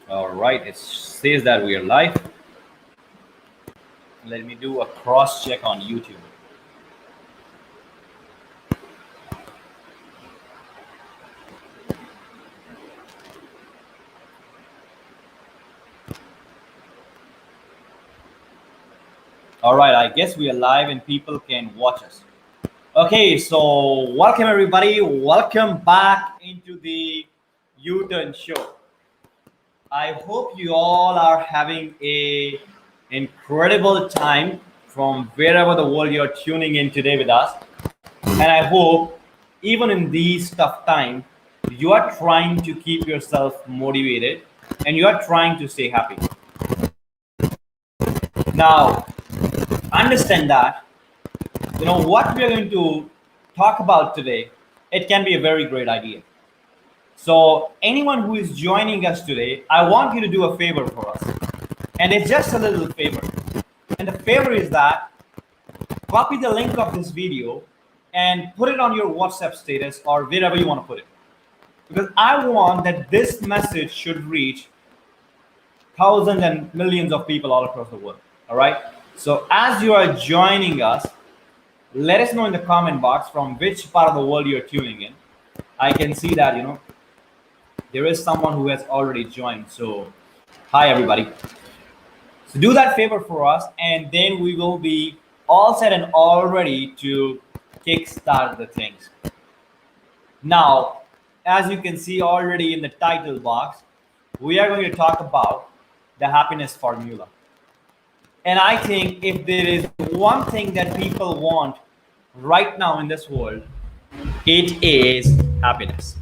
All right, it says that we are live. Let me do a cross check on YouTube. All right, I guess we are live and people can watch us. Okay, so welcome everybody. Welcome back into the U-Turn show. I hope you all are having a incredible time from wherever the world you're tuning in today with us. And I hope even in these tough times, you are trying to keep yourself motivated and you are trying to stay happy. Now, understand that, what we are going to talk about today, it can be a very great idea. So anyone who is joining us today, I want you to do a favor for us. And it's just a little favor. And the favor is that copy the link of this video and put it on your WhatsApp status or wherever you want to put it. Because I want that this message should reach thousands and millions of people all across the world. All right. So as you are joining us, let us know in the comment box from which part of the world you're tuning in. I can see that, there is someone who has already joined. So hi, everybody. So do that favor for us, and then we will be all set and all ready to kickstart the things. Now, as you can see already in the title box, we are going to talk about the happiness formula. And I think if there is one thing that people want right now in this world, it is happiness.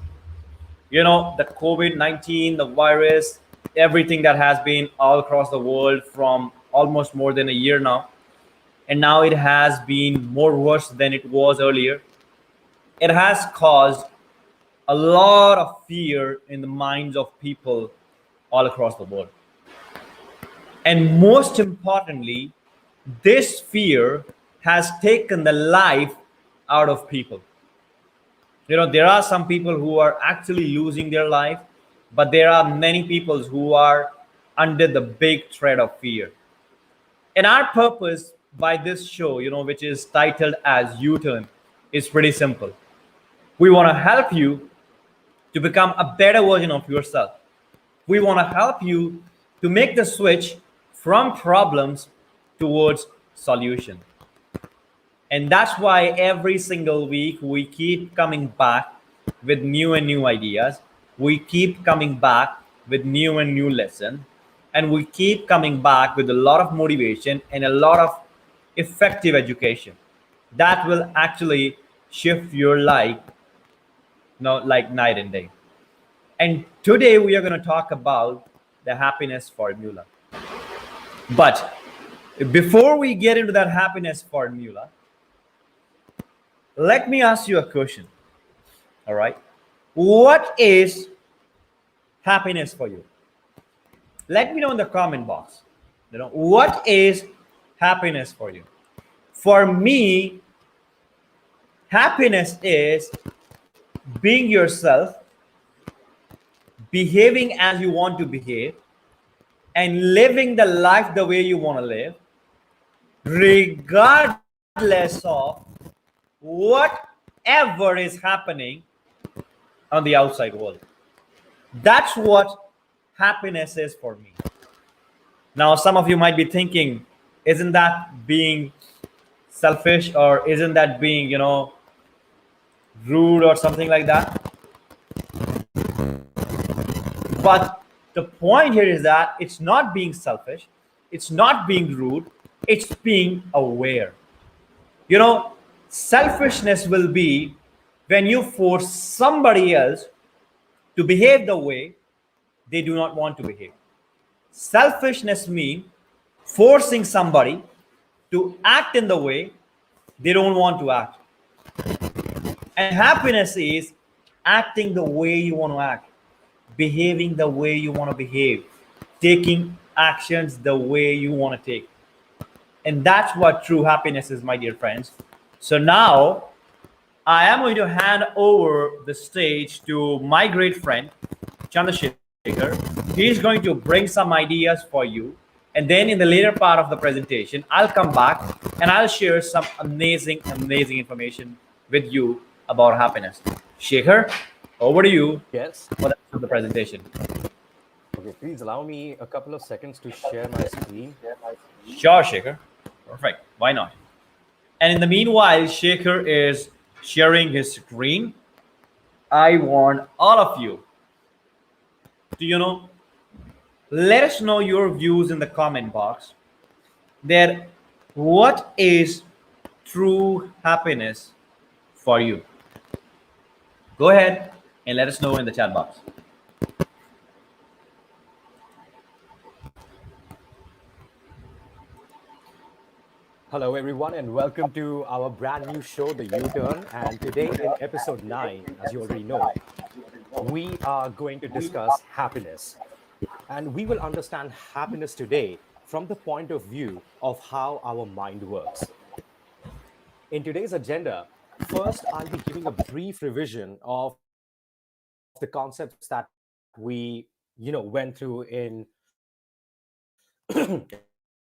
The COVID-19, the virus, everything that has been all across the world from almost more than a year now. And now it has been more worse than it was earlier. It has caused a lot of fear in the minds of people all across the world. And most importantly, this fear has taken the life out of people. There are some people who are actually losing their life, but there are many people who are under the big threat of fear. And our purpose by this show, which is titled as U-Turn, is pretty simple. We want to help you to become a better version of yourself. We want to help you to make the switch from problems towards solution. And that's why every single week we keep coming back with new and new ideas. We keep coming back with new and new lessons. And we keep coming back with a lot of motivation and a lot of effective education that will actually shift your life, like night and day. And today we are going to talk about the happiness formula. But before we get into that happiness formula, let me ask you a question. All right. What is happiness for you? Let me know in the comment box. What is happiness for you? For me, happiness is being yourself, behaving as you want to behave, and living the life the way you want to live, regardless of whatever is happening on the outside world. That's what happiness is for me. Now, some of you might be thinking, isn't that being selfish, or isn't that being, rude or something like that? But the point here is that it's not being selfish, it's not being rude, it's being aware. Selfishness will be when you force somebody else to behave the way they do not want to behave. Selfishness means forcing somebody to act in the way they don't want to act. And happiness is acting the way you want to act, behaving the way you want to behave, taking actions the way you want to take. And that's what true happiness is, my dear friends. So now I am going to hand over the stage to my great friend, Chandrasekhar. Shekhar. He's going to bring some ideas for you. And then in the later part of the presentation, I'll come back and I'll share some amazing information with you about happiness. Shekhar, over to you Yes. for the rest of the presentation. Okay, please allow me a couple of seconds to share my screen. Sure, Shekhar. Perfect. Why not? And in the meanwhile, Shekhar is sharing his screen. I want all of you to, let us know your views in the comment box that what is true happiness for you. Go ahead and let us know in the chat box. Hello, everyone, and welcome to our brand new show, The U Turn. And today, in episode 9, as you already know, we are going to discuss happiness. And we will understand happiness today from the point of view of how our mind works. In today's agenda, first, I'll be giving a brief revision of the concepts that we went through in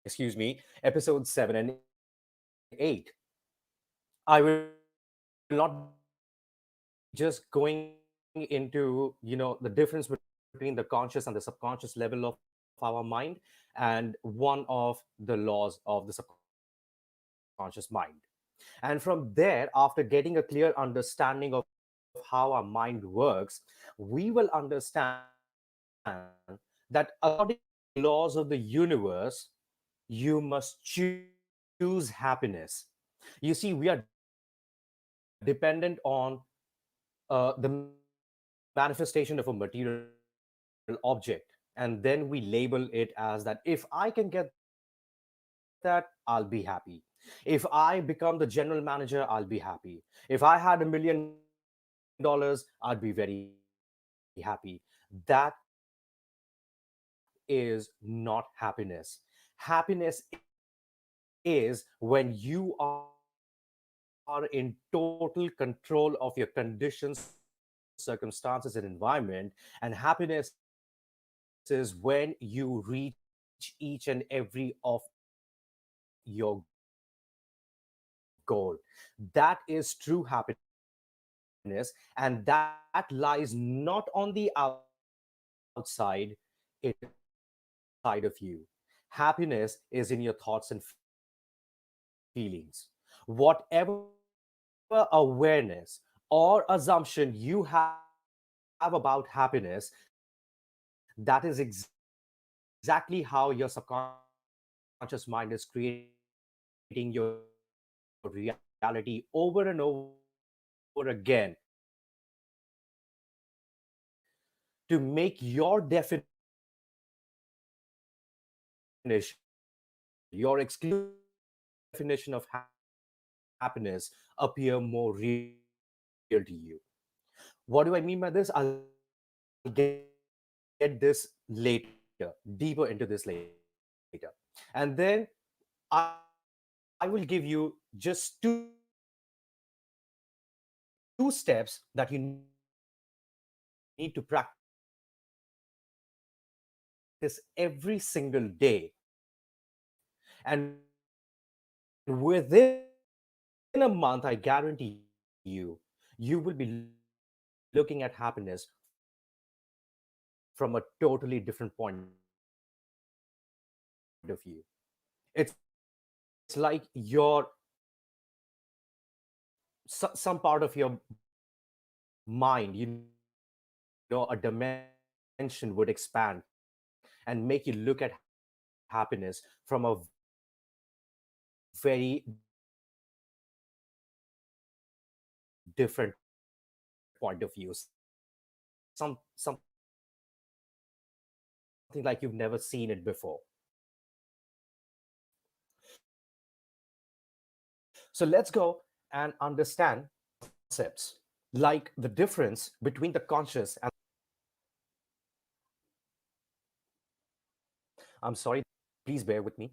excuse me, episode 7 and 8. I will not be just going into, the difference between the conscious and the subconscious level of our mind and one of the laws of the subconscious mind. And from there, after getting a clear understanding of how our mind works, we will understand that according to the laws of the universe, you must choose happiness. You see, we are dependent on the manifestation of a material object, and then we label it as that if I can get that, I'll be happy. If I become the general manager, I'll be happy. If I become the general manager, I'll be happy. If I had $1 million, I'd be very happy. That is not happiness. Happiness is when you are in total control of your conditions, circumstances, and environment, and happiness is when you reach each and every of your goal. That is true happiness. Happiness is when you are in total control of your conditions, circumstances, and environment, and that lies not on the outside, it is inside of you. Happiness is in your thoughts and feelings. Whatever awareness or assumption you have about happiness, that is exactly how your subconscious mind is creating your reality over and over again. To make your definition your exclusive definition of happiness appear more real to you. What do I mean by this? I'll get this later, deeper into this later. And then I will give you just two steps that you need to practice every single day. And within a month, I guarantee you will be looking at happiness from a totally different point of view. It's like some part of your mind, a dimension would expand and make you look at happiness from a very different point of view. Something like you've never seen it before. So let's go and understand concepts like the difference between the conscious and I'm sorry, please bear with me.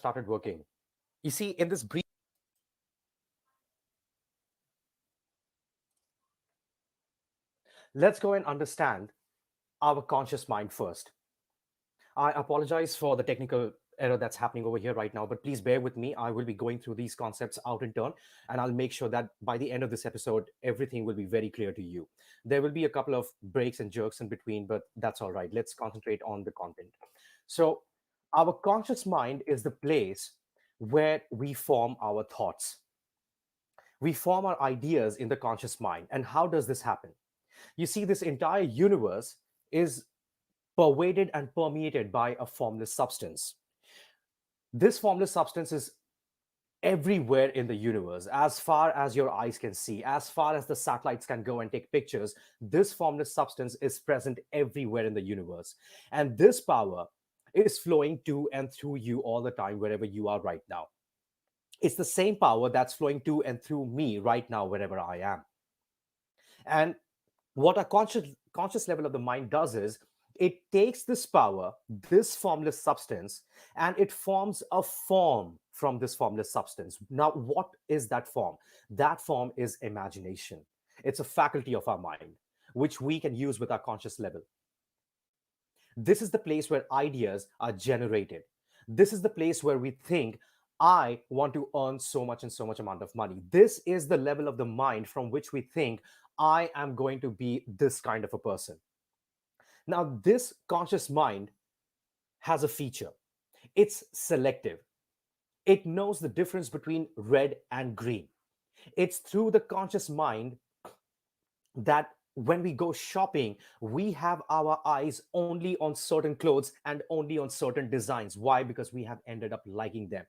started working. You see, in this brief, let's go and understand our conscious mind first. I apologize for the technical error that's happening over here right now, but please bear with me. I will be going through these concepts out in turn, and I'll make sure that by the end of this episode, everything will be very clear to you. There will be a couple of breaks and jerks in between, but that's all right. Let's concentrate on the content. So, our conscious mind is the place where we form our thoughts. We form our ideas in the conscious mind. And how does this happen? You see, this entire universe is pervaded and permeated by a formless substance. This formless substance is everywhere in the universe, as far as your eyes can see, as far as the satellites can go and take pictures. This formless substance is present everywhere in the universe. And this power is flowing to and through you all the time, wherever you are right now. It's the same power that's flowing to and through me right now, wherever I am. And what a conscious level of the mind does is it takes this power, this formless substance, and it forms a form from this formless substance. Now, what is that form? That form is imagination. It's a faculty of our mind which we can use with our conscious level. This is the place where ideas are generated. This is the place where we think, I want to earn so much and so much amount of money. This is the level of the mind from which we think, I am going to be this kind of a person. Now, this conscious mind has a feature. It's selective. It knows the difference between red and green. It's through the conscious mind that when we go shopping, we have our eyes only on certain clothes and only on certain designs. Why? Because we have ended up liking them.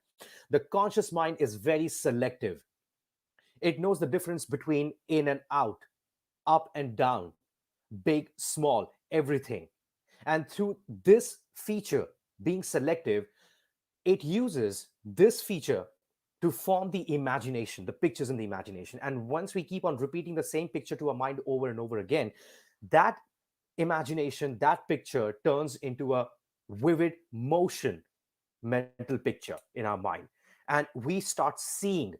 The conscious mind is very selective. It knows the difference between in and out, up and down, big, small, everything. And through this feature being selective, it uses this feature to form the imagination, the pictures in the imagination. And once we keep on repeating the same picture to our mind over and over again, that imagination, that picture turns into a vivid motion mental picture in our mind. And we start seeing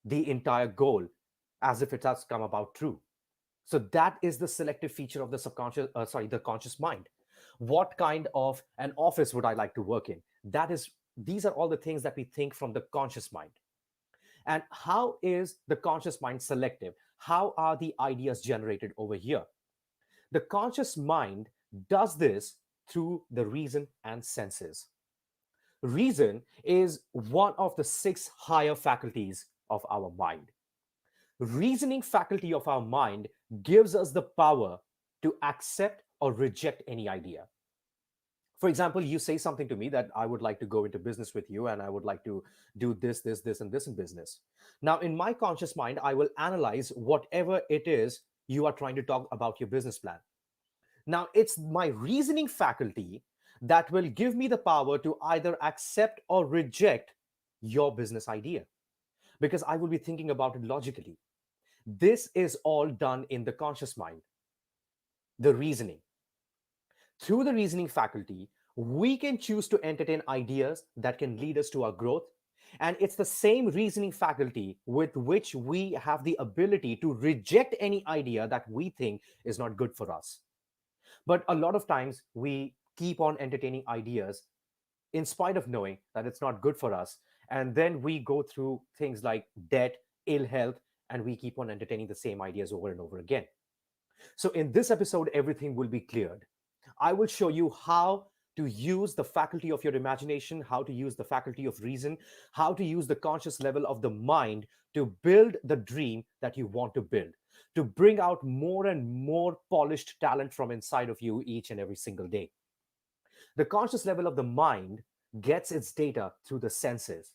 the entire goal as if it has come about true. So that is the selective feature of the the conscious mind. What kind of an office would I like to work in? These are all the things that we think from the conscious mind. And how is the conscious mind selective? How are the ideas generated over here? The conscious mind does this through the reason and senses. Reason is one of the six higher faculties of our mind. Reasoning faculty of our mind gives us the power to accept or reject any idea. For example, you say something to me that I would like to go into business with you and I would like to do this, and this in business. Now, in my conscious mind, I will analyze whatever it is you are trying to talk about your business plan. Now, it's my reasoning faculty that will give me the power to either accept or reject your business idea because I will be thinking about it logically. This is all done in the conscious mind, the reasoning. Through the reasoning faculty, we can choose to entertain ideas that can lead us to our growth. And it's the same reasoning faculty with which we have the ability to reject any idea that we think is not good for us. But a lot of times we keep on entertaining ideas in spite of knowing that it's not good for us. And then we go through things like debt, ill health, and we keep on entertaining the same ideas over and over again. So in this episode, everything will be cleared. I will show you how to use the faculty of your imagination, how to use the faculty of reason, how to use the conscious level of the mind to build the dream that you want to build, to bring out more and more polished talent from inside of you each and every single day. The conscious level of the mind gets its data through the senses.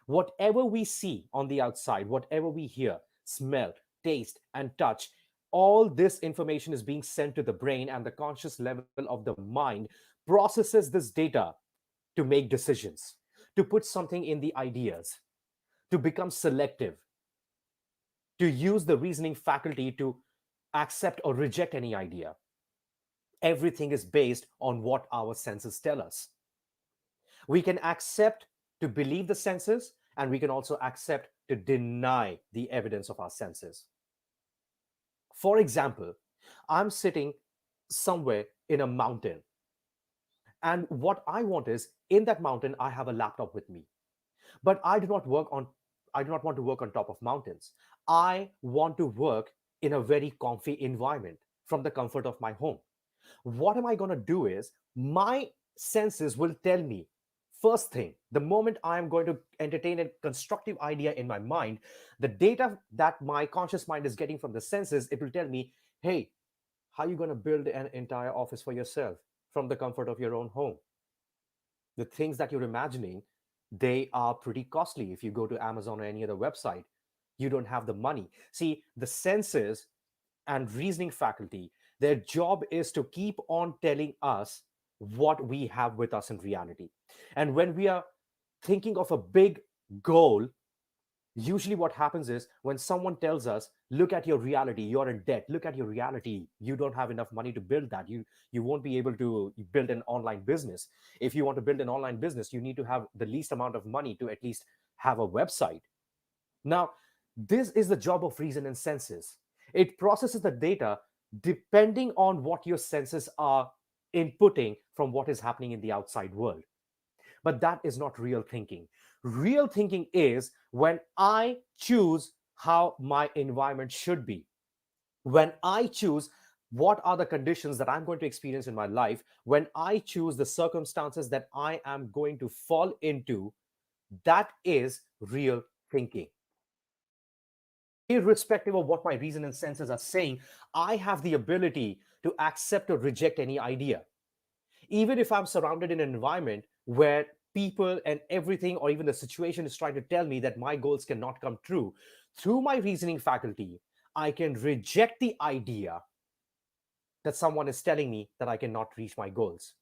Whatever we see on the outside, whatever we hear, smell, taste, and touch, all this information is being sent to the brain, and the conscious level of the mind processes this data to make decisions, to put something in the ideas, to become selective, to use the reasoning faculty to accept or reject any idea. Everything is based on what our senses tell us. We can accept to believe the senses, and we can also accept to deny the evidence of our senses. For example, I'm sitting somewhere in a mountain, and what I want is, in that mountain I have a laptop with me, but I do not want to work on top of mountains. I want to work in a very comfy environment from the comfort of my home. What am I going to do is, my senses will tell me, first thing, the moment I am going to entertain a constructive idea in my mind, the data that my conscious mind is getting from the senses, it will tell me, hey, how are you going to build an entire office for yourself from the comfort of your own home? The things that you're imagining, they are pretty costly. If you go to Amazon or any other website, you don't have the money. See, the senses and reasoning faculty, their job is to keep on telling us what we have with us in reality. And when we are thinking of a big goal, usually what happens is, when someone tells us, look at your reality, you're in debt, look at your reality, you don't have enough money to build that, you won't be able to build an online business. If you want to build an online business, you need to have the least amount of money to at least have a website. Now, this is the job of reason and senses. It processes the data depending on what your senses are inputting from what is happening in the outside world. But that is not real thinking. Real thinking is when I choose how my environment should be, when I choose what are the conditions that I'm going to experience in my life, when I choose the circumstances that I am going to fall into, that is real thinking. Irrespective of what my reason and senses are saying, I have the ability to accept or reject any idea. Even if I'm surrounded in an environment where people and everything, or even the situation, is trying to tell me that my goals cannot come true, through my reasoning faculty, I can reject the idea that someone is telling me that I cannot reach my goals.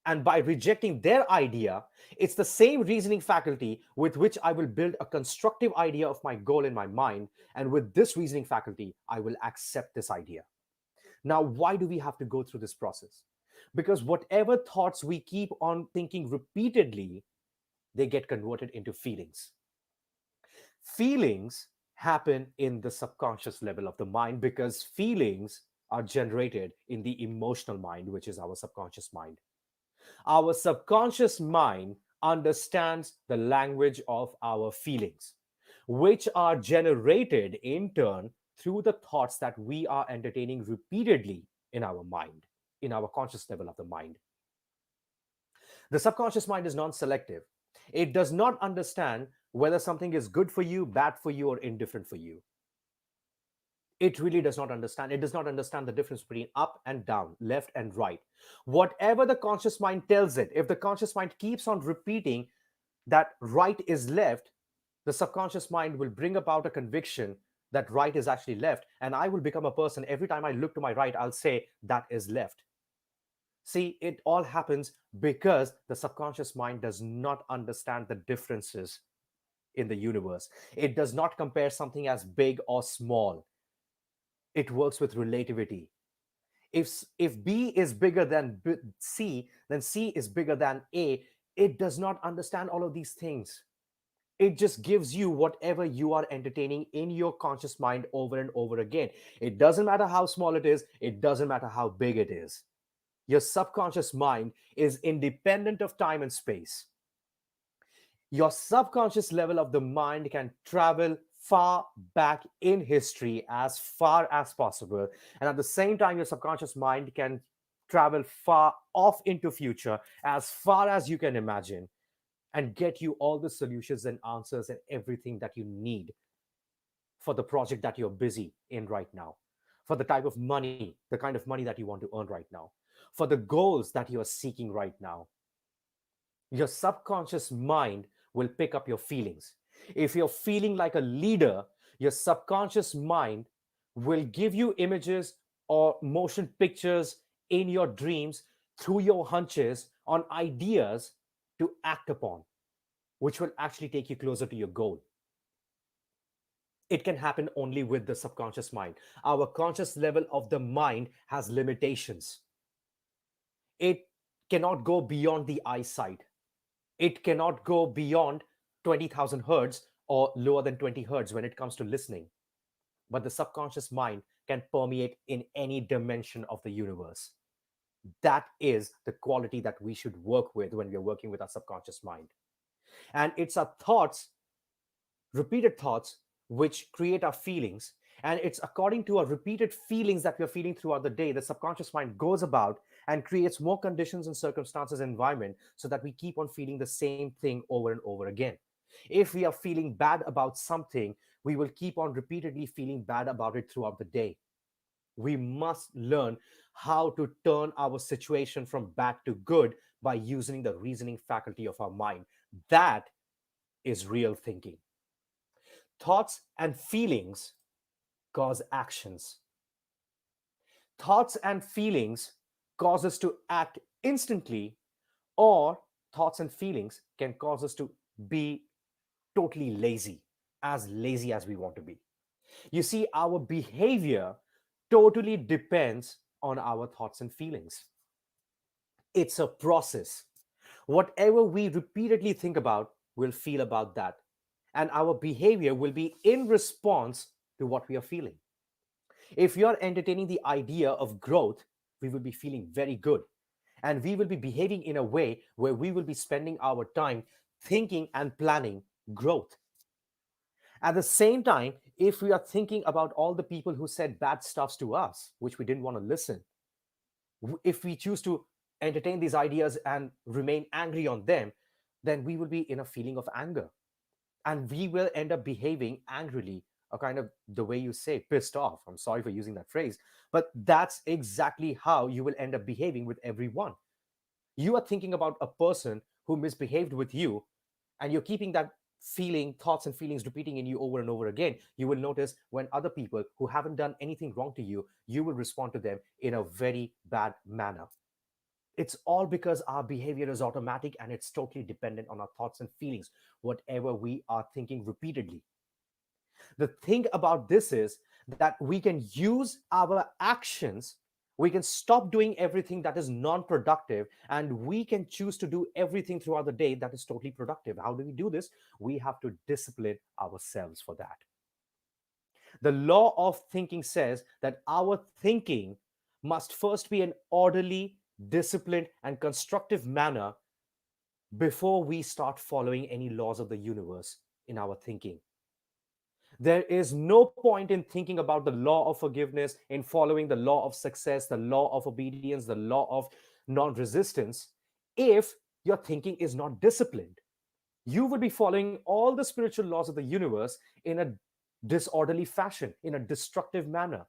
And by rejecting their idea, it's the same reasoning faculty with which I will build a constructive idea of my goal in my mind. And with this reasoning faculty, I will accept this idea. Now, why do we have to go through this process? Because whatever thoughts we keep on thinking repeatedly, they get converted into feelings. Feelings happen in the subconscious level of the mind because feelings are generated in the emotional mind, which is our subconscious mind. Our subconscious mind understands the language of our feelings, which are generated in turn through the thoughts that we are entertaining repeatedly in our mind, in our conscious level of the mind. The subconscious mind is non selective. It does not understand whether something is good for you, bad for you, or indifferent for you. It really does not understand. It does not understand the difference between up and down, left and right. Whatever the conscious mind tells it, if the conscious mind keeps on repeating that right is left, the subconscious mind will bring about a conviction that right is actually left. And I will become a person, every time I look to my right, I'll say that is left. See, it all happens because the subconscious mind does not understand the differences in the universe. It does not compare something as big or small. It works with relativity. If B is bigger than C, then C is bigger than A. It does not understand all of these things. It just gives you whatever you are entertaining in your conscious mind over and over again. It doesn't matter how small it is, it doesn't matter how big it is. Your subconscious mind is independent of time and space. Your subconscious level of the mind can travel far back in history as far as possible, and at the same time your subconscious mind can travel far off into future as far as you can imagine, and get you all the solutions and answers and everything that you need for the project that you're busy in right now, for the type of money, the kind of money that you want to earn right now, for the goals that you are seeking right now. Your subconscious mind will pick up your feelings. If you're feeling like a leader, your subconscious mind will give you images or motion pictures in your dreams through your hunches on ideas to act upon, which will actually take you closer to your goal. It can happen only with the subconscious mind. Our conscious level of the mind has limitations. It cannot go beyond the eyesight. It cannot go beyond 20,000 hertz or lower than 20 hertz when it comes to listening. But the subconscious mind can permeate in any dimension of the universe. That is the quality that we should work with when we are working with our subconscious mind. And it's our thoughts, repeated thoughts, which create our feelings. And it's according to our repeated feelings that we're feeling throughout the day, the subconscious mind goes about and creates more conditions and circumstances and environment so that we keep on feeling the same thing over and over again. If we are feeling bad about something, we will keep on repeatedly feeling bad about it throughout the day. We must learn how to turn our situation from bad to good by using the reasoning faculty of our mind. That is real thinking. Thoughts and feelings cause actions. Thoughts and feelings cause us to act instantly, or thoughts and feelings can cause us to be totally lazy as we want to be. You see, our behavior totally depends on our thoughts and feelings. It's a process. Whatever we repeatedly think about, we'll feel about that. And our behavior will be in response to what we are feeling. If you're entertaining the idea of growth, we will be feeling very good. And we will be behaving in a way where we will be spending our time thinking and planning growth. At the same time, if we are thinking about all the people who said bad stuffs to us, which we didn't want to listen, if we choose to entertain these ideas and remain angry on them, then we will be in a feeling of anger. And we will end up behaving angrily, a kind of the way you say pissed off. I'm sorry for using that phrase, but that's exactly how you will end up behaving with everyone. You are thinking about a person who misbehaved with you, and you're keeping that feeling, thoughts and feelings repeating in you over and over again. You will notice when other people who haven't done anything wrong to you, you will respond to them in a very bad manner. It's all because our behavior is automatic and it's totally dependent on our thoughts and feelings, whatever we are thinking repeatedly. The thing about this is that we can use our actions, we can stop doing everything that is non-productive, and we can choose to do everything throughout the day that is totally productive. How do we do this? We have to discipline ourselves for that. The law of thinking says that our thinking must first be an orderly, disciplined, and constructive manner before we start following any laws of the universe in our thinking. There is no point in thinking about the law of forgiveness, in following the law of success, the law of obedience, the law of non resistance, if your thinking is not disciplined. You would be following all the spiritual laws of the universe in a disorderly fashion, in a destructive manner.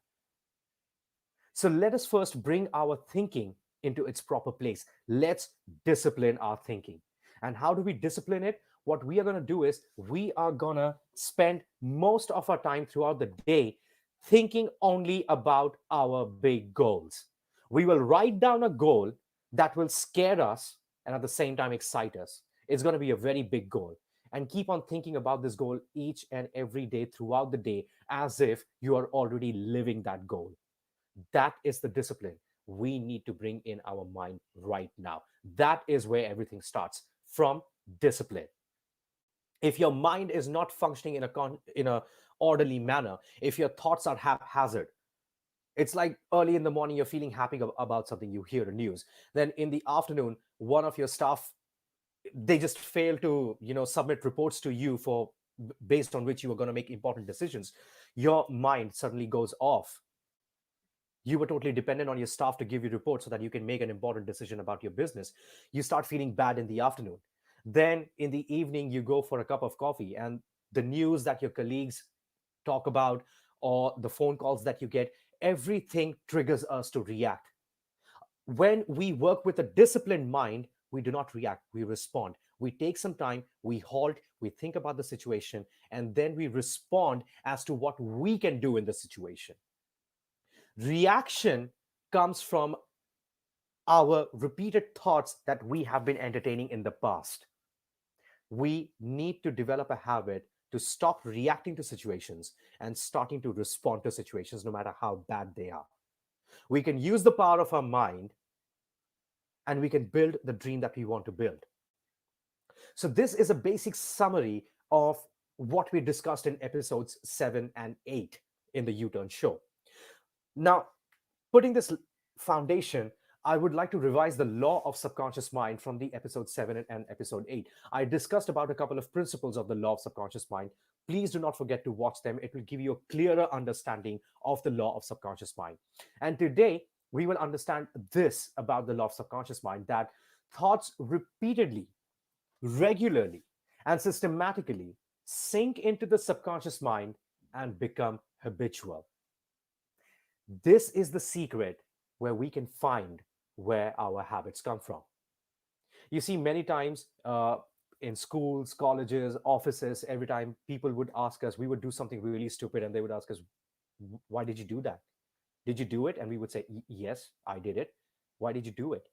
So let us first bring our thinking into its proper place. Let's discipline our thinking. And how do we discipline it? What we are going to do is we are going to spend most of our time throughout the day thinking only about our big goals. We will write down a goal that will scare us and at the same time excite us. It's going to be a very big goal. And keep on thinking about this goal each and every day throughout the day as if you are already living that goal. That is the discipline we need to bring in our mind right now. That is where everything starts, from discipline. If your mind is not functioning in a orderly manner, if your thoughts are haphazard, it's like early in the morning you're feeling happy about something, you hear the news, then in the afternoon one of your staff, they just fail to submit reports to you for based on which you are going to make important decisions. Your mind suddenly goes off. You were totally dependent on your staff to give you reports so that you can make an important decision about your business. You start feeling bad in the afternoon. Then in the evening, you go for a cup of coffee, and the news that your colleagues talk about or the phone calls that you get, everything triggers us to react. When we work with a disciplined mind, we do not react, we respond. We take some time, we halt, we think about the situation, and then we respond as to what we can do in the situation. Reaction comes from our repeated thoughts that we have been entertaining in the past. We need to develop a habit to stop reacting to situations and starting to respond to situations no matter how bad they are. We can use the power of our mind and we can build the dream that we want to build. So, this is a basic summary of what we discussed in episodes 7 and 8 in the U Turn show. Now, putting this foundation, I would like to revise the law of subconscious mind from the episode 7 and episode 8. I discussed about a couple of principles of the law of subconscious mind. Please do not forget to watch them. It will give you a clearer understanding of the law of subconscious mind. And today, we will understand this about the law of subconscious mind, that thoughts repeatedly, regularly, and systematically sink into the subconscious mind and become habitual. This is the secret where we can find where our habits come from. You see, many times in schools, colleges, offices, every time people would ask us, we would do something really stupid and they would ask us, why did you do that? Did you do it? And we would say, yes, I did it. Why did you do it?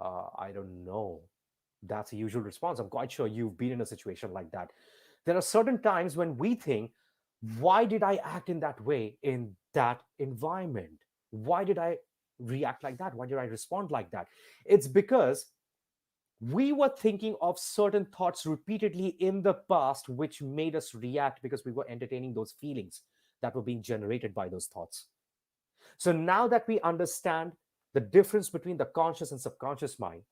I don't know. That's a usual response. I'm quite sure you've been in a situation like that. There are certain times when we think, why did I act in that way in that environment? Why did I react like that? Why did I respond like that? It's because we were thinking of certain thoughts repeatedly in the past, which made us react because we were entertaining those feelings that were being generated by those thoughts. So now that we understand the difference between the conscious and subconscious mind,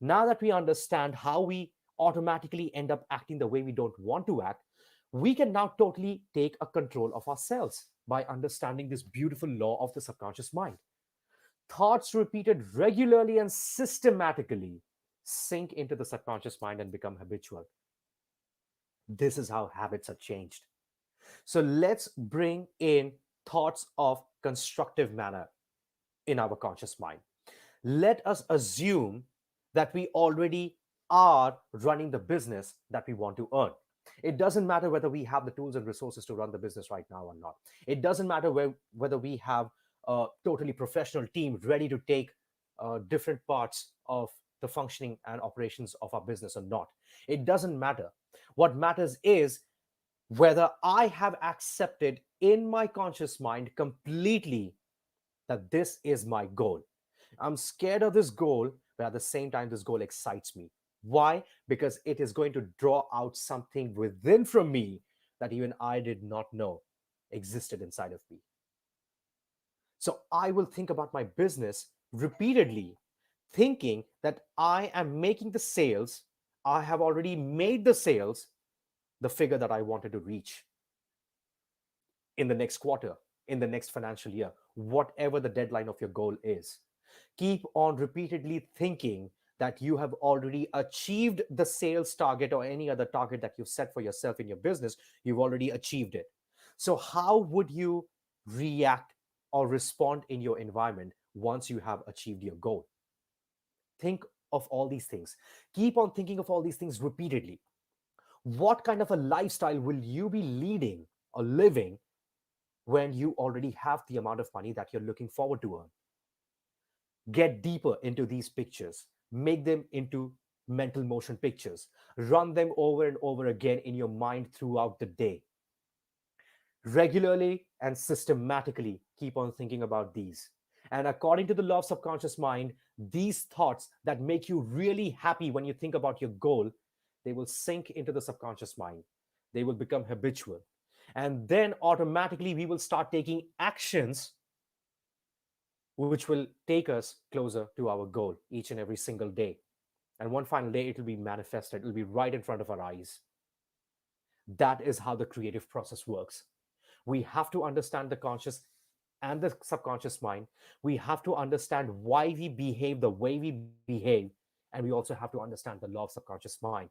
now that we understand how we automatically end up acting the way we don't want to act, we can now totally take a control of ourselves by understanding this beautiful law of the subconscious mind. Thoughts repeated regularly and systematically sink into the subconscious mind and become habitual. This is how habits are changed. So let's bring in thoughts of constructive manner in our conscious mind. Let us assume that we already are running the business that we want to earn. It doesn't matter whether we have the tools and resources to run the business right now or not. It doesn't matter whether we have a totally professional team ready to take different parts of the functioning and operations of our business or not. It doesn't matter. What matters is whether I have accepted in my conscious mind completely that this is my goal. I'm scared of this goal, but at the same time, this goal excites me. Why? Because it is going to draw out something within from me that even I did not know existed inside of me. So I will think about my business repeatedly, thinking that I am making the sales, I have already made the sales, the figure that I wanted to reach in the next quarter, in the next financial year, whatever the deadline of your goal is. Keep on repeatedly thinking that you have already achieved the sales target or any other target that you've set for yourself in your business. You've already achieved it. So, how would you react or respond in your environment once you have achieved your goal? Think of all these things. Keep on thinking of all these things repeatedly. What kind of a lifestyle will you be leading or living when you already have the amount of money that you're looking forward to earn? Get deeper into these pictures, make them into mental motion pictures, run them over and over again in your mind throughout the day. Regularly and systematically keep on thinking about these. And according to the law of subconscious mind, these thoughts that make you really happy when you think about your goal, they will sink into the subconscious mind. They will become habitual. And then automatically we will start taking actions which will take us closer to our goal each and every single day. And one final day, it will be manifested. It will be right in front of our eyes. That is how the creative process works. We have to understand the conscious and the subconscious mind. We have to understand why we behave the way we behave. And we also have to understand the law of subconscious mind.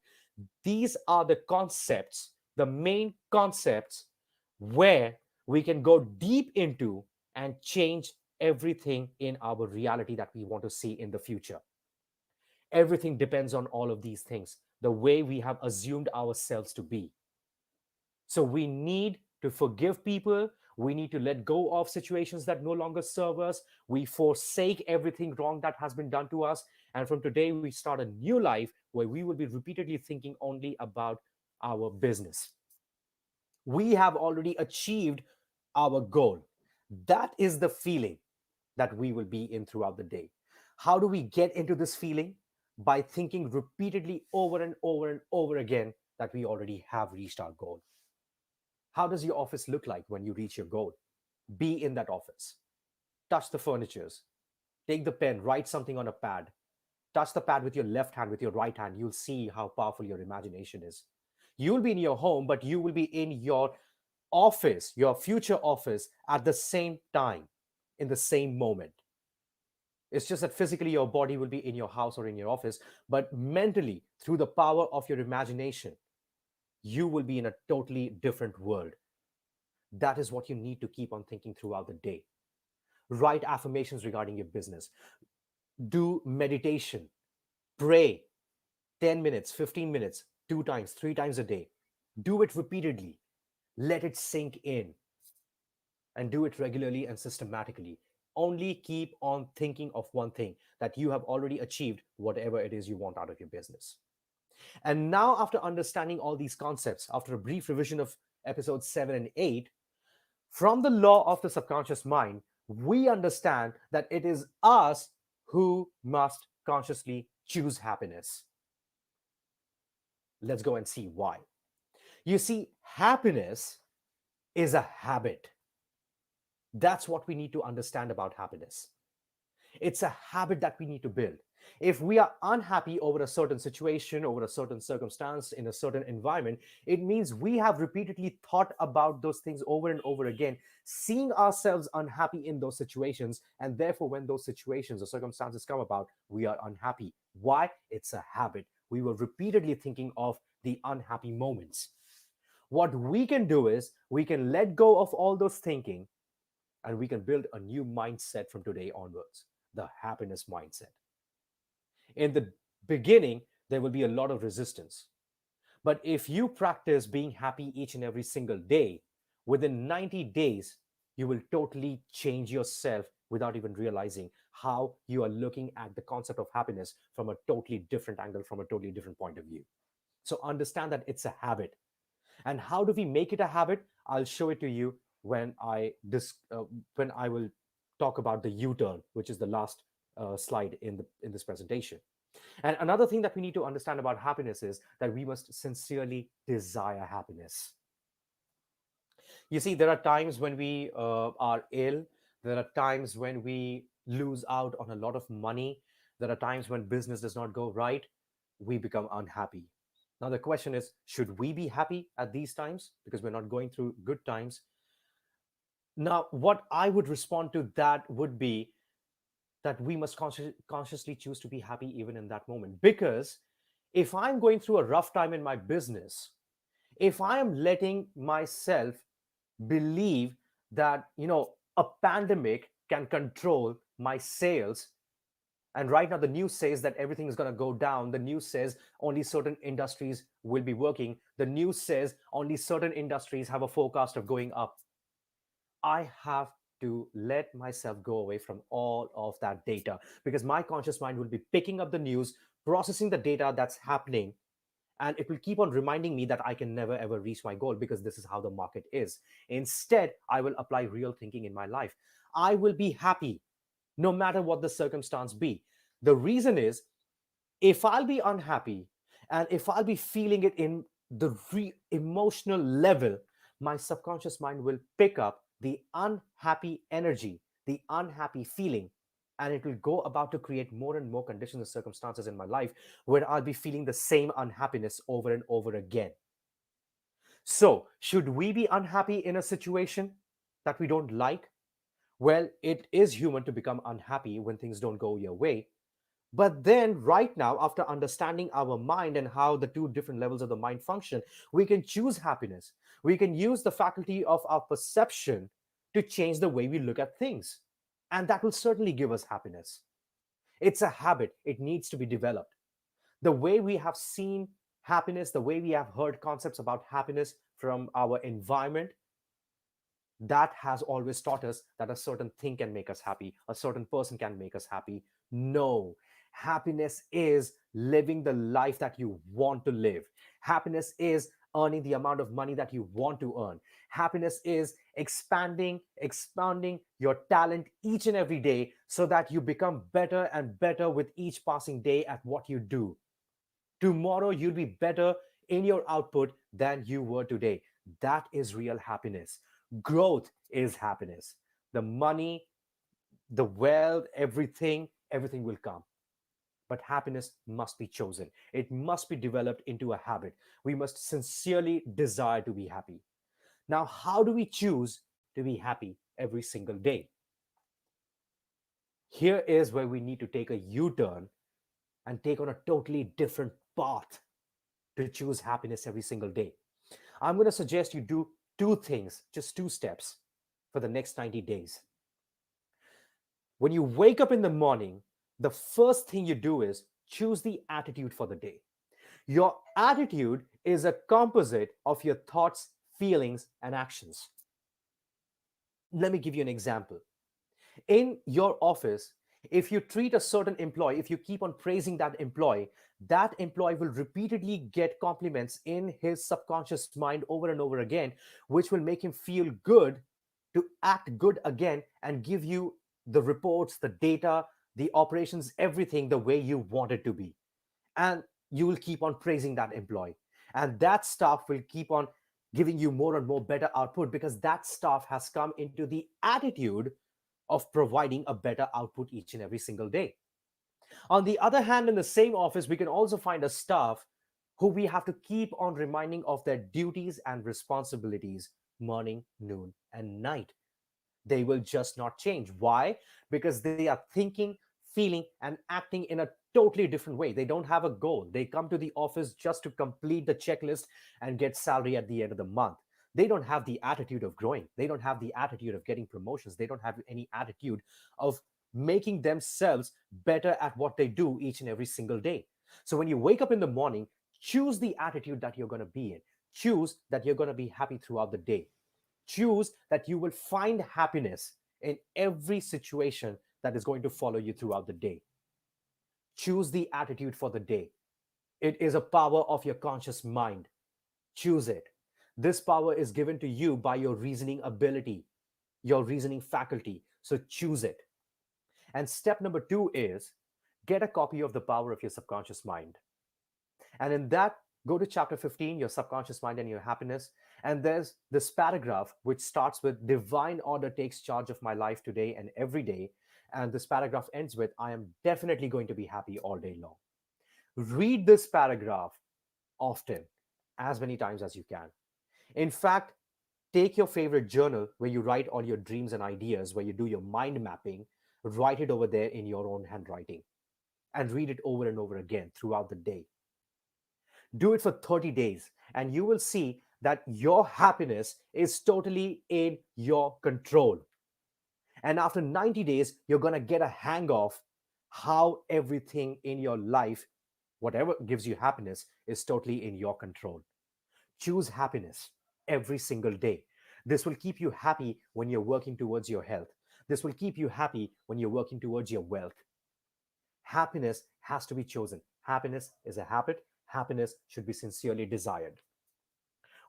These are the concepts, the main concepts where we can go deep into and change everything in our reality that we want to see in the future. Everything depends on all of these things, the way we have assumed ourselves to be. So we need to forgive people. We need to let go of situations that no longer serve us. We forsake everything wrong that has been done to us. And from today, we start a new life where we will be repeatedly thinking only about our business. We have already achieved our goal. That is the feeling that we will be in throughout the day. How do we get into this feeling? by thinking repeatedly over and over and over again that we already have reached our goal. How does your office look like when you reach your goal? Be in that office. Touch the furnitures. Take the pen, write something on a pad. Touch the pad with your left hand, with your right hand. You'll see how powerful your imagination is. You'll be in your home, but you will be in your office, your future office, at the same time, in the same moment. It's just that physically your body will be in your house or in your office, but mentally, through the power of your imagination, you will be in a totally different world. That is what you need to keep on thinking throughout the day. Write affirmations regarding your business, do meditation, pray 10 minutes, 15 minutes, 2 times, 3 times a day. Do it repeatedly. Let it sink in and do it regularly and systematically. Only keep on thinking of one thing, that you have already achieved whatever it is you want out of your business. And now, after understanding all these concepts, after a brief revision of episodes 7 and 8, from the law of the subconscious mind, we understand that it is us who must consciously choose happiness. Let's go and see why. You see, happiness is a habit. That's what we need to understand about happiness. It's a habit that we need to build. If we are unhappy over a certain situation, over a certain circumstance, in a certain environment, it means we have repeatedly thought about those things over and over again, seeing ourselves unhappy in those situations. And therefore, when those situations or circumstances come about, we are unhappy. Why? It's a habit. We were repeatedly thinking of the unhappy moments. What we can do is we can let go of all those thinking, and we can build a new mindset from today onwards, the happiness mindset. In the beginning, there will be a lot of resistance. But if you practice being happy each and every single day, within 90 days, you will totally change yourself without even realizing how you are looking at the concept of happiness from a totally different angle, from a totally different point of view. So understand that it's a habit. And how do we make it a habit? I'll show it to you when when I will talk about the U-turn, which is the last slide in this presentation. And another thing that we need to understand about happiness is that we must sincerely desire happiness. You see, there are times when we are ill. There are times when we lose out on a lot of money. There are times when business does not go right. We become unhappy. Now, the question is, should we be happy at these times because we're not going through good times? Now, what I would respond to that would be that we must consciously choose to be happy even in that moment. Because if I'm going through a rough time in my business, if I am letting myself believe that, a pandemic can control my sales, and right now the news says that everything is going to go down, the news says only certain industries will be working, the news says only certain industries have a forecast of going up, I have to let myself go away from all of that data, because my conscious mind will be picking up the news, processing the data that's happening, and it will keep on reminding me that I can never ever reach my goal because this is how the market is. Instead, I will apply real thinking in my life. I will be happy no matter what the circumstance be. The reason is, if I'll be unhappy and if I'll be feeling it in the emotional level, my subconscious mind will pick up the unhappy energy, the unhappy feeling, and it will go about to create more and more conditions and circumstances in my life where I'll be feeling the same unhappiness over and over again. So, should we be unhappy in a situation that we don't like? Well, it is human to become unhappy when things don't go your way. But then, right now, after understanding our mind and how the two different levels of the mind function, we can choose happiness. We can use the faculty of our perception to change the way we look at things. And that will certainly give us happiness. It's a habit, it needs to be developed. The way we have seen happiness, the way we have heard concepts about happiness from our environment, that has always taught us that a certain thing can make us happy, a certain person can make us happy. No, happiness is living the life that you want to live. Happiness is earning the amount of money that you want to earn. Happiness is expanding your talent each and every day so that you become better and better with each passing day at what you do. Tomorrow, you'll be better in your output than you were today. That is real happiness. Growth is happiness. The money, the wealth, everything will come. But happiness must be chosen. It must be developed into a habit. We must sincerely desire to be happy. Now, how do we choose to be happy every single day? Here is where we need to take a U turn and take on a totally different path to choose happiness every single day. I'm going to suggest you do two things, just two steps for the next 90 days. When you wake up in the morning, the first thing you do is choose the attitude for the day. Your attitude is a composite of your thoughts, feelings, and actions. Let me give you an example. In your office, if you treat a certain employee, if you keep on praising that employee will repeatedly get compliments in his subconscious mind over and over again, which will make him feel good to act good again and give you the reports, the data, the operations, everything the way you want it to be. And you will keep on praising that employee. And that staff will keep on giving you more and more better output because that staff has come into the attitude of providing a better output each and every single day. On the other hand, in the same office, we can also find a staff who we have to keep on reminding of their duties and responsibilities morning, noon, and night. They will just not change. Why? Because they are thinking, feeling, and acting in a totally different way. They don't have a goal. They come to the office just to complete the checklist and get salary at the end of the month. They don't have the attitude of growing. They don't have the attitude of getting promotions. They don't have any attitude of making themselves better at what they do each and every single day. So when you wake up in the morning, choose the attitude that you're going to be in. Choose that you're going to be happy throughout the day. Choose that you will find happiness in every situation that is going to follow you throughout the day. Choose the attitude for the day. It is a power of your conscious mind. Choose it. This power is given to you by your reasoning ability, your reasoning faculty. So choose it. And step number two is get a copy of The Power of Your Subconscious Mind. And in that, go to chapter 15, Your Subconscious Mind and Your Happiness. And there's this paragraph which starts with Divine order takes charge of my life today and every day. And this paragraph ends with I am definitely going to be happy all day long. Read this paragraph often, as many times as you can. In fact, take your favorite journal where you write all your dreams and ideas, where you do your mind mapping, write it over there in your own handwriting and read it over and over again throughout the day. Do it for 30 days, and you will see that your happiness is totally in your control. And after 90 days, you're going to get a hang of how everything in your life, whatever gives you happiness, is totally in your control. Choose happiness every single day. This will keep you happy when you're working towards your health. This will keep you happy when you're working towards your wealth. Happiness has to be chosen. Happiness is a habit. Happiness should be sincerely desired.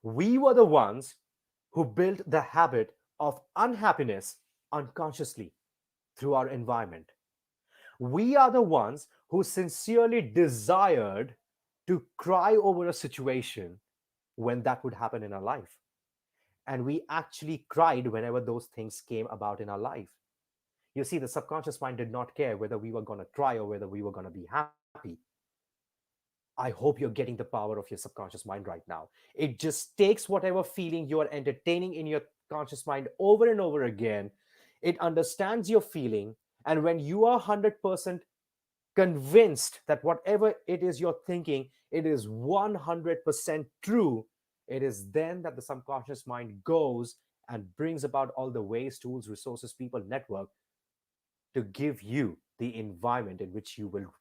We were the ones who built the habit of unhappiness unconsciously through our environment. We are the ones who sincerely desired to cry over a situation when that would happen in our life. And we actually cried whenever those things came about in our life. You see, the subconscious mind did not care whether we were going to cry or whether we were going to be happy. I hope you're getting the power of your subconscious mind right now. It just takes whatever feeling you are entertaining in your conscious mind over and over again. It understands your feeling. And when you are 100% convinced that whatever it is you're thinking, it is 100% true, it is then that the subconscious mind goes and brings about all the ways, tools, resources, people, network to give you the environment in which you will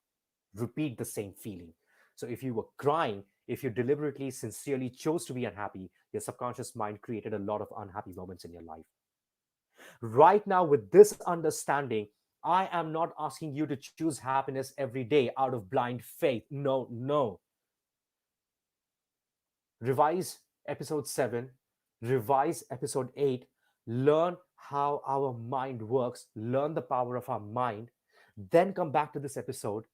repeat the same feeling. So if you were crying, if you deliberately, sincerely chose to be unhappy, your subconscious mind created a lot of unhappy moments in your life. Right now, with this understanding, I am not asking you to choose happiness every day out of blind faith. No, no. revise episode 7, revise episode 8, learn how our mind works, learn the power of our mind, then come back to this episode,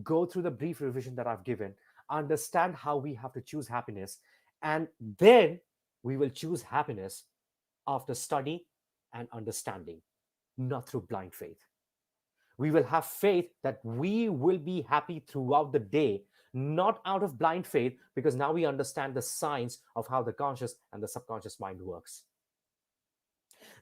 go through the brief revision that I've given, understand how we have to choose happiness, and then we will choose happiness after study and understanding, not through blind faith. We will have faith that we will be happy throughout the day, not out of blind faith, because now we understand the science of how the conscious and the subconscious mind works.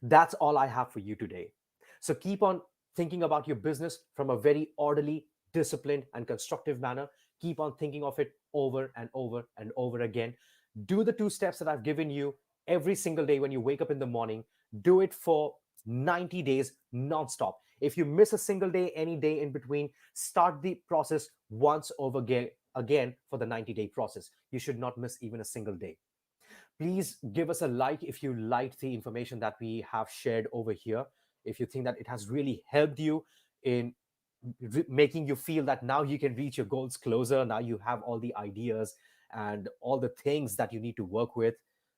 That's all I have for you today. So keep on thinking about your business from a very orderly, disciplined, and constructive manner. Keep on thinking of it over and over and over again. Do the 2 steps that I've given you every single day when you wake up in the morning. Do it for 90 days non-stop. If you miss a single day, any day in between, start the process once over again for the 90-day process. You should not miss even a single day. Please give us a like if you liked the information that we have shared over here. If you think that it has really helped you in making you feel that now you can reach your goals closer, now you have all the ideas and all the things that you need to work with.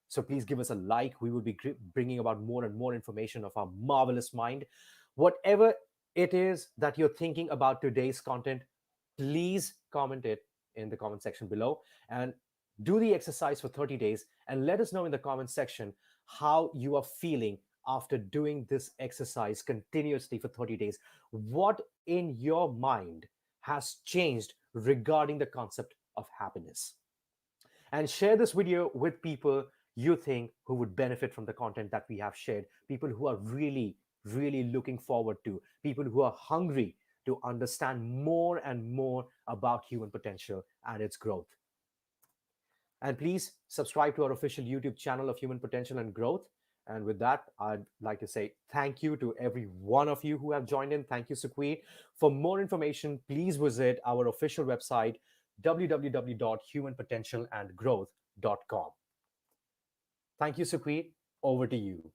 So please give us a like. We will be bringing about more and more information of our marvelous mind. Whatever it is that you're thinking about today's content, please comment it in the comment section below, and do the exercise for 30 days and let us know in the comment section how you are feeling after doing this exercise continuously for 30 days. What in your mind has changed regarding the concept of happiness? And share this video with people you think who would benefit from the content that we have shared, people who are really, really looking forward to, people who are hungry to understand more and more about human potential and its growth. And please subscribe to our official YouTube channel of Human Potential and Growth. And with that, I'd like to say thank you to every one of you who have joined in. Thank you, Sukhveer. For more information, please visit our official website, www.humanpotentialandgrowth.com. Thank you, Sukhveer. Over to you.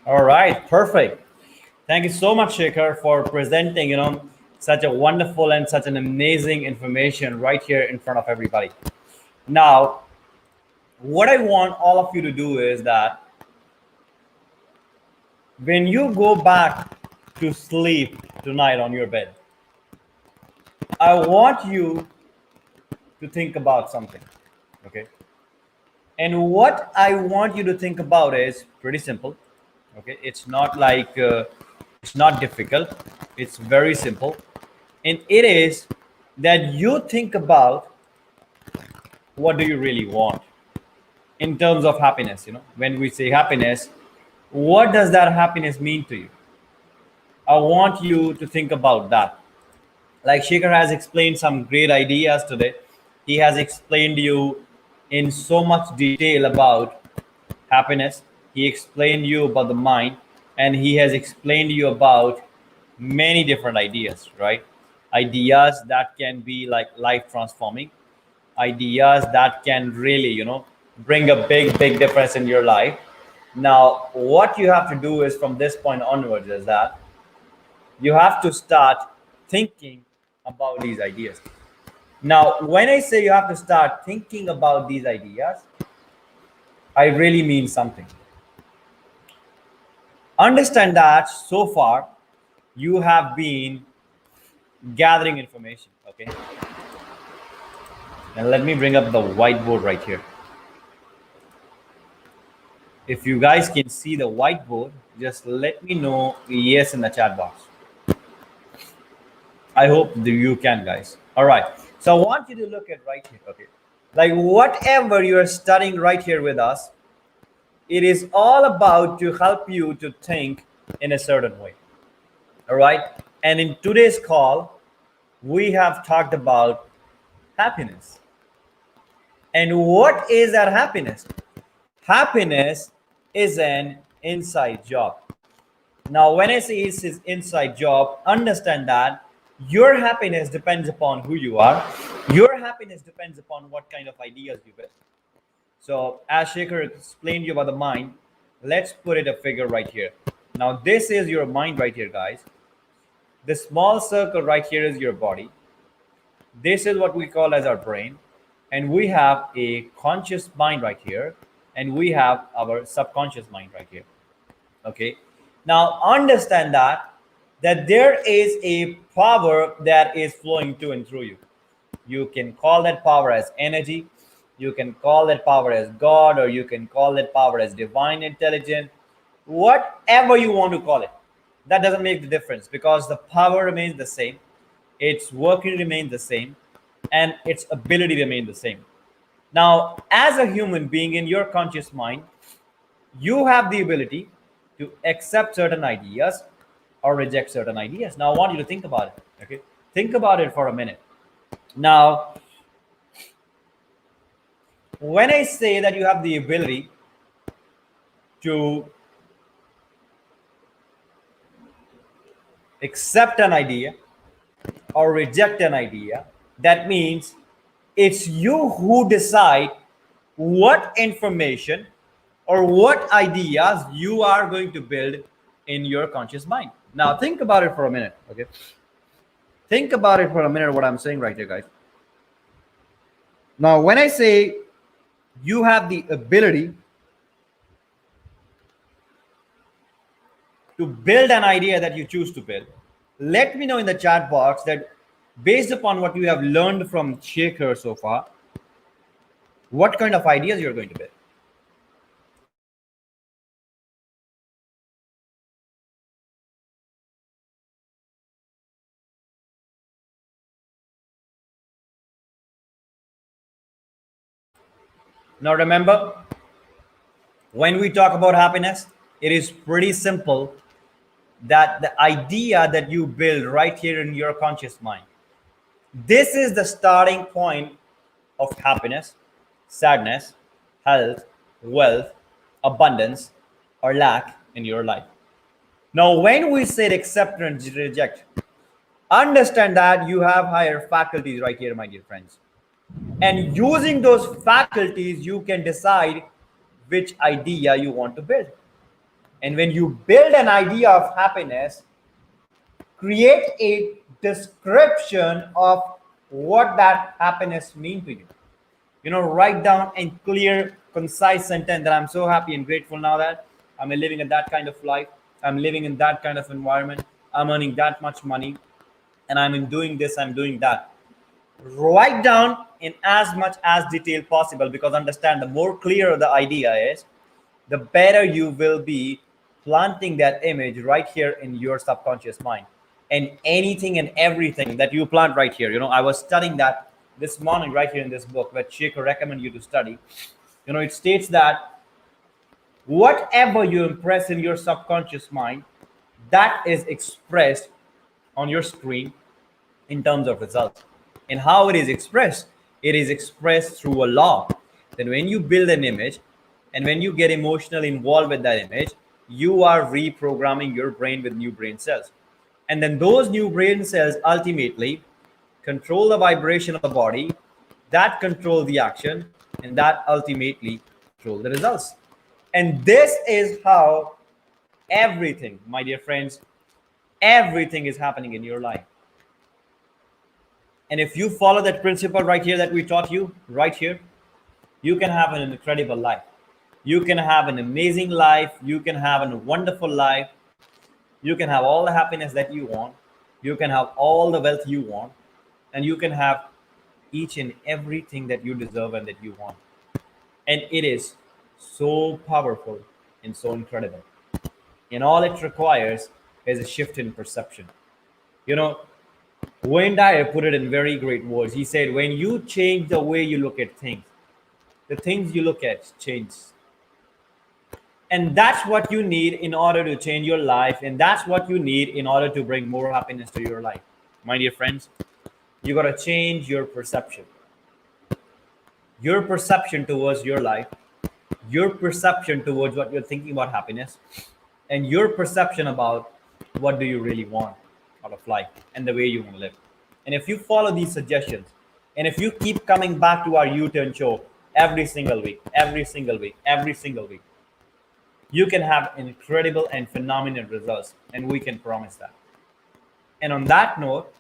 All right, perfect. Thank you so much, Shekhar, for presenting, such a wonderful and such an amazing information right here in front of everybody. Now, what I want all of you to do is that when you go back to sleep tonight on your bed, I want you to think about something, okay? And what I want you to think about is pretty simple, okay? It's not like it's not difficult. It's very simple, and it is that you think about what do you really want in terms of happiness. When we say happiness, what does that happiness mean to you? I want you to think about that. Like Shekhar has explained some great ideas today. He has explained you in so much detail about happiness. He explained you about the mind, and he has explained you about many different ideas, right? Ideas that can be like life transforming, ideas that can really, bring a big difference in your life. Now, what you have to do is from this point onwards is that you have to start thinking about these ideas. Now, when I say you have to start thinking about these ideas, I really mean something. Understand that so far you have been gathering information, okay? And let me bring up the whiteboard right here. If you guys can see the whiteboard, just let me know yes in the chat box. I hope that you can, guys. All right. So I want you to look at right here, okay? Like whatever you are studying right here with us, it is all about to help you to think in a certain way. All right. And in today's call, we have talked about happiness. And what is that happiness? Happiness is an inside job. Now, when I say it's his inside job, understand that your happiness depends upon who you are. Your happiness depends upon what kind of ideas you get. So as Shekhar explained you about the mind, let's put it a figure right here. Now, this is your mind right here, guys. The small circle right here is your body. This is what we call as our brain, and we have a conscious mind right here, and we have our subconscious mind right here. Okay, now understand that there is a power that is flowing to and through you. You can call that power as energy, you can call that power as God, or you can call that power as divine intelligence, whatever you want to call it. That doesn't make the difference, because the power remains the same, its working remains the same, and its ability remains the same. Now, as a human being in your conscious mind, you have the ability to accept certain ideas or reject certain ideas. Now, I want you to think about it. Okay, think about it for a minute. Now, when I say that you have the ability to accept an idea or reject an idea, that means it's you who decide what information or what ideas you are going to build in your conscious mind. Now, think about it for a minute. Okay, think about it for a minute what I'm saying right here, guys. Now, when I say you have the ability to build an idea that you choose to build, let me know in the chat box that based upon what you have learned from Shekhar so far, what kind of ideas you're going to build. Now, remember, when we talk about happiness, it is pretty simple, that the idea that you build right here in your conscious mind, this is the starting point of happiness, sadness, health, wealth, abundance, or lack in your life. Now, when we say accept and reject, understand that you have higher faculties right here, my dear friends. And using those faculties, you can decide which idea you want to build. And when you build an idea of happiness, create a description of what that happiness means to you. Write down in clear, concise sentence that I'm so happy and grateful now that I'm living in that kind of life, I'm living in that kind of environment, I'm earning that much money, and I'm in doing this, I'm doing that. Write down in as much as detail possible, because understand, the more clear the idea is, the better you will be planting that image right here in your subconscious mind. And anything and everything that you plant right here, I was studying that this morning right here in this book, which Shekhar recommend you to study. It states that whatever you impress in your subconscious mind, that is expressed on your screen in terms of results. And how it is expressed? It is expressed through a law. Then when you build an image and when you get emotionally involved with that image, you are reprogramming your brain with new brain cells. And then those new brain cells ultimately control the vibration of the body, that control the action, and that ultimately control the results. And this is how everything, my dear friends, everything is happening in your life. And if you follow that principle right here that we taught you right here, you can have an incredible life. You can have an amazing life. You can have a wonderful life. You can have all the happiness that you want. You can have all the wealth you want. And you can have each and everything that you deserve and that you want. And it is so powerful and so incredible. And all it requires is a shift in perception. Wayne Dyer put it in very great words. He said, when you change the way you look at things, the things you look at change. And that's what you need in order to change your life. And that's what you need in order to bring more happiness to your life. My dear friends, you got to change your perception. Your perception towards your life, your perception towards what you're thinking about happiness, and your perception about what do you really want out of life and the way you want to live. And if you follow these suggestions, and if you keep coming back to our U-turn show every single week, every single week, every single week, you can have incredible and phenomenal results, and we can promise that. And on that note,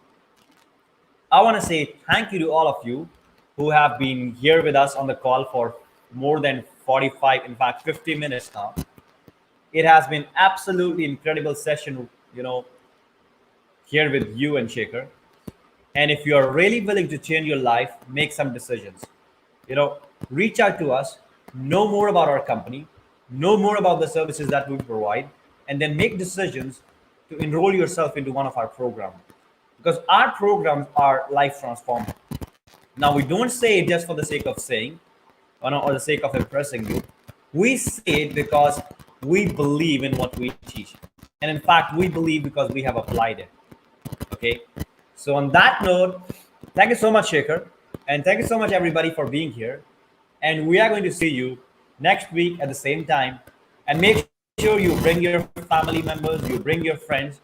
I want to say thank you to all of you who have been here with us on the call for more than 45, in fact, 50 minutes now. It has been absolutely incredible session, here with you and Shekhar. And if you are really willing to change your life, make some decisions. You know, reach out to us, know more about our company, know more about the services that we provide, and then make decisions to enroll yourself into one of our programs. Because our programs are life transforming. Now, we don't say it just for the sake of saying, or the sake of impressing you. We say it because we believe in what we teach. And in fact, we believe because we have applied it. Okay. So, on that note, thank you so much, Shekhar. And thank you so much, everybody, for being here. And we are going to see you next week at the same time. And make sure you bring your family members, you bring your friends,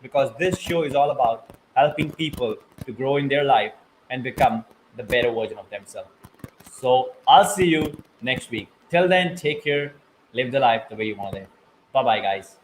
because this show is all about helping people to grow in their life and become the better version of themselves. So I'll see you next week. Till then, take care, live the life the way you want to live. Bye bye, guys.